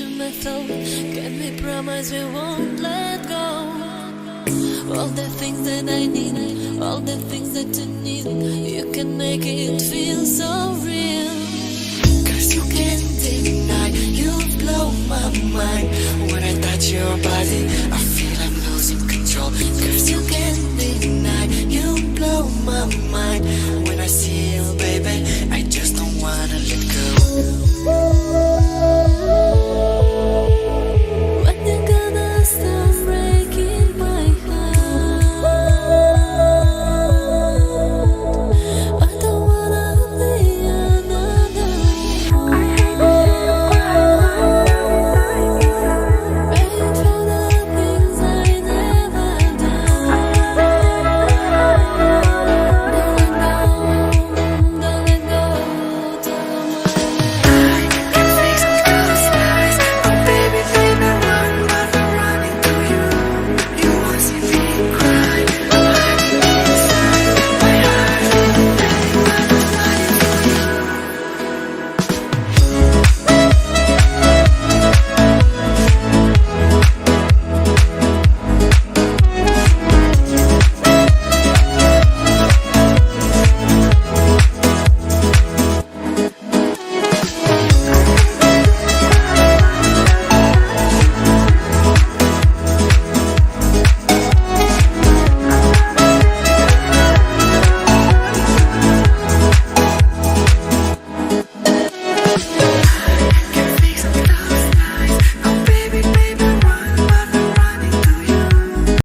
to my thought. Can we promise we won't let go? All the things that I need, all the things that you need, you can make it feel so real. Cause you can't deny, you blow my mind. When I touch your body, I feel I'm losing control. Cause you can't deny, you blow my mind.